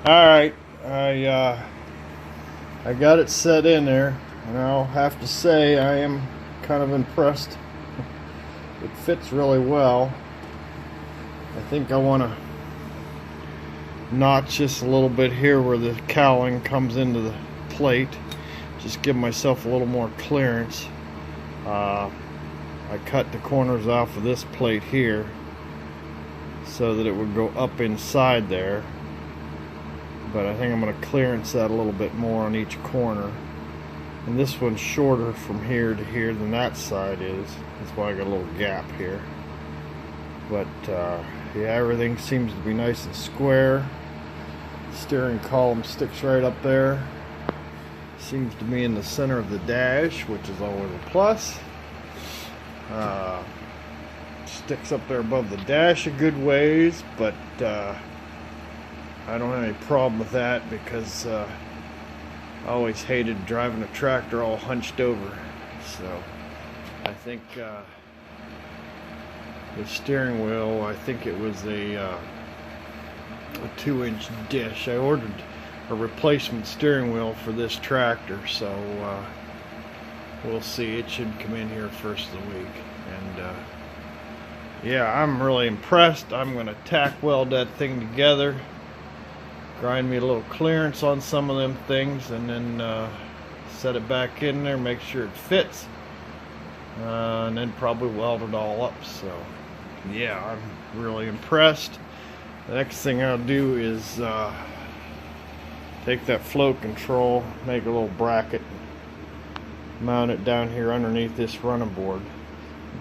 Alright, I got it set in there, and I'll have to say I am kind of impressed. It fits really well. I think I want to notch just a little bit here where the cowling comes into the plate. Just give myself a little more clearance. I cut the corners off of this plate here so that it would go up inside there, but I think I'm going to clearance that a little bit more on each corner. And this one's shorter from here to here than that side is. That's why I got a little gap here. But yeah, everything seems to be nice and square. Steering column sticks right up there. Seems to be in the center of the dash, which is always a plus. Sticks up there above the dash a good ways, but I don't have any problem with that because I always hated driving a tractor all hunched over. So I think the steering wheel, I think it was a 2-inch dish. I ordered a replacement steering wheel for this tractor, so we'll see. It should come in here first of the week. And yeah, I'm really impressed. I'm going to tack weld that thing together, grind me a little clearance on some of them things, and then set it back in there, make sure it fits, and then probably weld it all up. So yeah, I'm really impressed. The next thing I'll do is take that flow control, make a little bracket, mount it down here underneath this running board.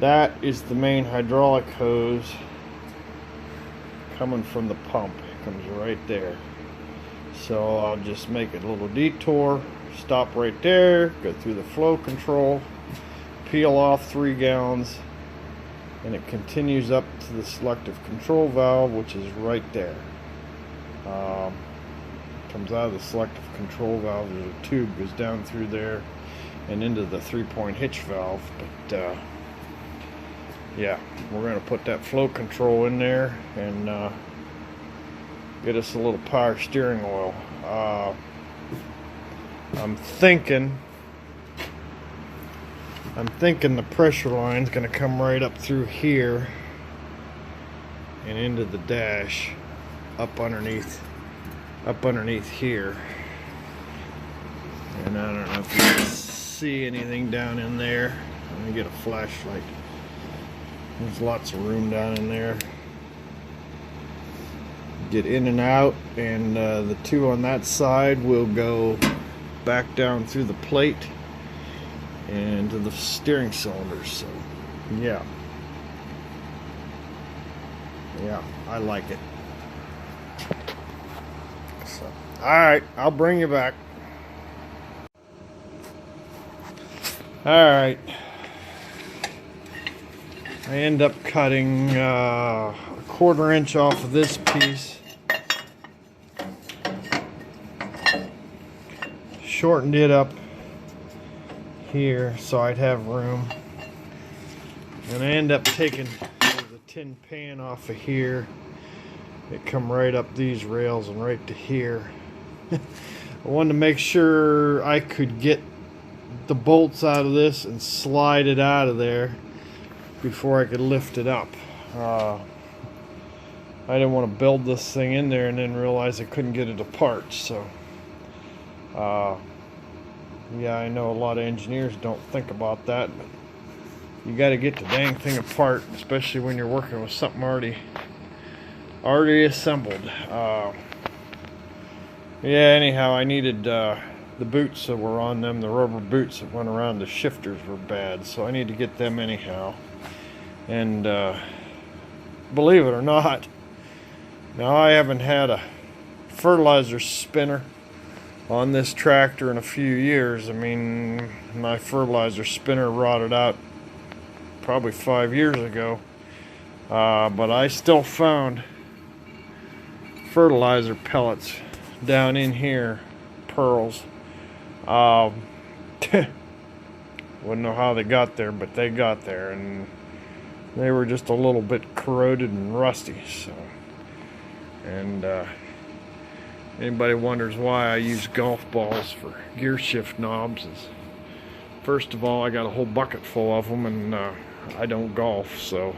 That is the main hydraulic hose coming from the pump. It comes right there. So I'll just make a little detour, stop right there, go through the flow control, peel off 3 gallons, and it continues up to the selective control valve, which is right there. Comes out of the selective control valve. There's a tube goes down through there and into the 3-point hitch valve. But yeah, we're going to put that flow control in there and get us a little power steering oil. I'm thinking the pressure line's going to come right up through here and into the dash, up underneath here. And I don't know if you can see anything down in there. Let me get a flashlight. There's lots of room down in there. Get in and out, and the 2 on that side will go back down through the plate and to the steering cylinders. So yeah, I like it. So alright, I'll bring you back. Alright, I end up cutting a 1/4 inch off of this piece, shortened it up here so I'd have room, and I end up taking the tin pan off of here. It come right up these rails and right to here. I wanted to make sure I could get the bolts out of this and slide it out of there before I could lift it up. I didn't want to build this thing in there and then realize I couldn't get it apart. So yeah, I know a lot of engineers don't think about that, but you got to get the dang thing apart, especially when you're working with something already assembled. Yeah, anyhow, I needed the boots that were on them, the rubber boots that went around the shifters were bad, so I need to get them anyhow. And believe it or not, now I haven't had a fertilizer spinner on this tractor in a few years. I mean, my fertilizer spinner rotted out probably 5 years ago, but I still found fertilizer pellets down in here, pearls. Wouldn't know how they got there, but they got there, and they were just a little bit corroded and rusty. So, and Anybody wonders why I use golf balls for gear shift knobs, is first of all, I got a whole bucket full of them, and I don't golf, so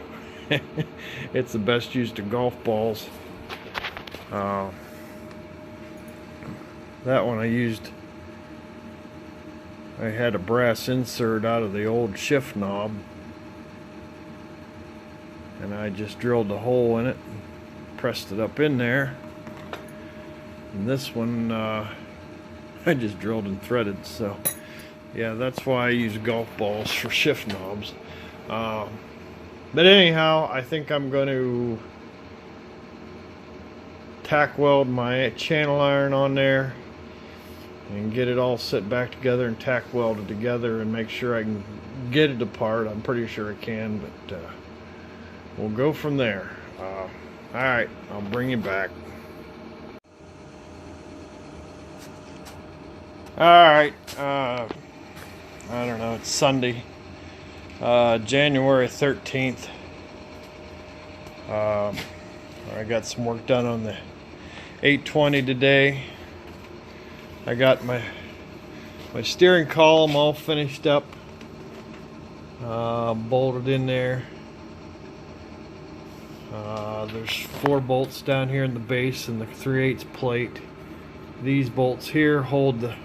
it's the best use of golf balls. That one I had a brass insert out of the old shift knob, and I just drilled a hole in it and pressed it up in there. And this one I just drilled and threaded. So yeah, that's why I use golf balls for shift knobs. But anyhow, I think I'm going to tack weld my channel iron on there and get it all set back together and tack weld it together and make sure I can get it apart. I'm pretty sure I can, but we'll go from there. Alright, I'll bring you back. Alright, I don't know, it's Sunday, January 13th. I got some work done on the 820 today. I got my steering column all finished up, bolted in there. There's 4 bolts down here in the base and the 3/8 plate. These bolts here hold the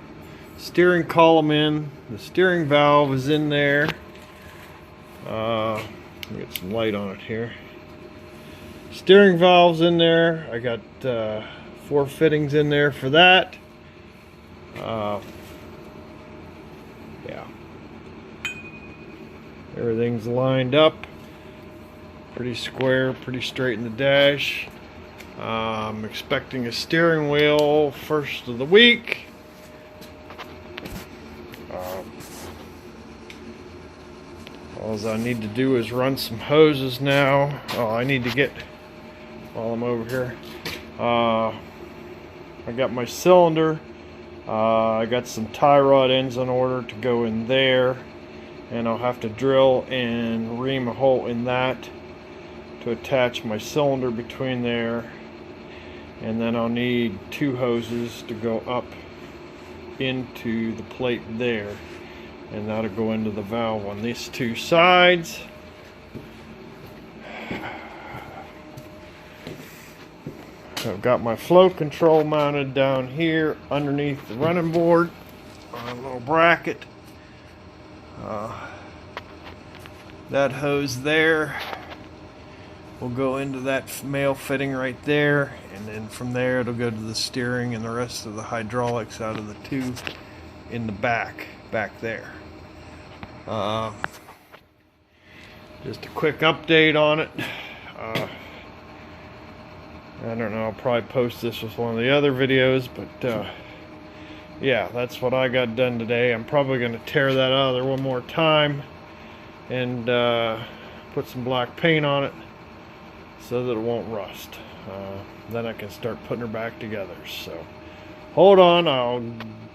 steering column in. The steering valve is in there. Let me get some light on it here. Steering valve's in there. I got 4 fittings in there for that. Yeah, everything's lined up pretty square, pretty straight in the dash. I'm expecting a steering wheel first of the week. All I need to do is run some hoses now. Oh, I need to get, while I'm over here, I got my cylinder. I got some tie rod ends in order to go in there, and I'll have to drill and ream a hole in that to attach my cylinder between there, and then I'll need 2 hoses to go up into the plate there, and that'll go into the valve on these 2 sides. I've got my flow control mounted down here underneath the running board on a little bracket. That hose there will go into that male fitting right there, and then from there it'll go to the steering and the rest of the hydraulics out of the tube in the back there. Just a quick update on it. I don't know, I'll probably post this with one of the other videos, but yeah, that's what I got done today. I'm probably going to tear that out of there one more time and put some black paint on it so that it won't rust. Then I can start putting her back together. So hold on, I'll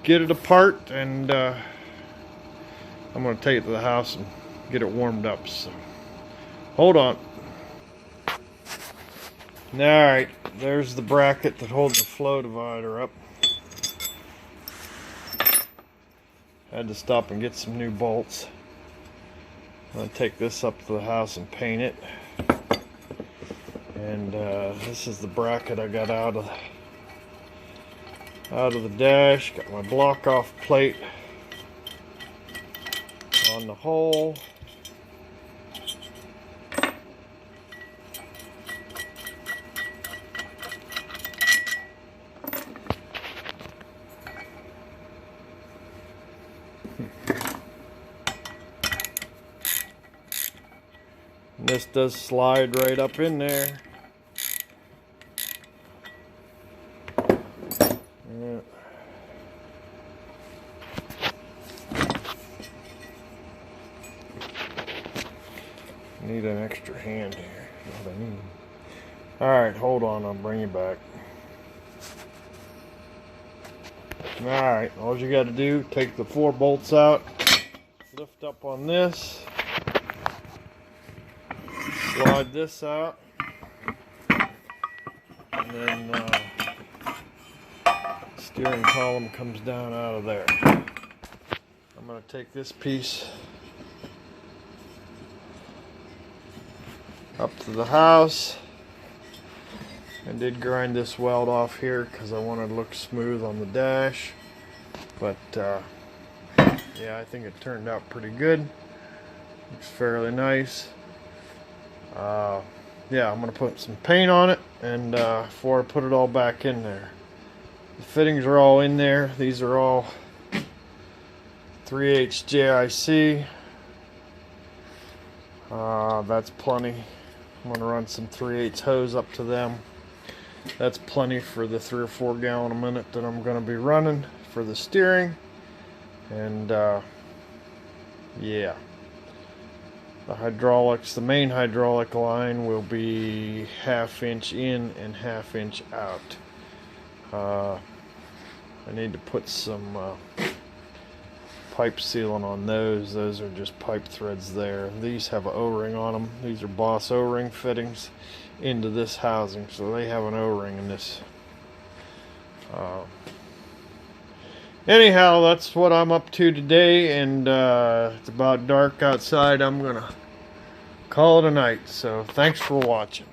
get it apart, and I'm going to take it to the house and get it warmed up. So hold on. Alright, there's the bracket that holds the flow divider up. Had to stop and get some new bolts. I'm going to take this up to the house and paint it. And this is the bracket I got out of the dash. Got my block off plate on the hole. This does slide right up in there. Yeah. Need an extra hand here. What I need. Alright, hold on, I'll bring you back. Alright, all you got to do, take the 4 bolts out, lift up on this, slide this out, and then steering column comes down out of there. I'm going to take this piece up to the house. I did grind this weld off here because I wanted to look smooth on the dash, but yeah, I think it turned out pretty good. Looks fairly nice. Yeah, I'm gonna put some paint on it, and before I put it all back in there. The fittings are all in there. These are all 3/8 JIC. That's plenty. I'm gonna run some 3/8 hose up to them. That's plenty for the 3 or 4 gallon a minute that I'm gonna be running for the steering. And yeah, the hydraulics, the main hydraulic line will be 1/2 inch in and 1/2 inch out. I need to put some pipe sealant on those. Those are just pipe threads there. These have an O-ring on them. These are Boss O-ring fittings into this housing, so they have an O-ring in this. Anyhow, that's what I'm up to today, and it's about dark outside. I'm gonna call it a night, so thanks for watching.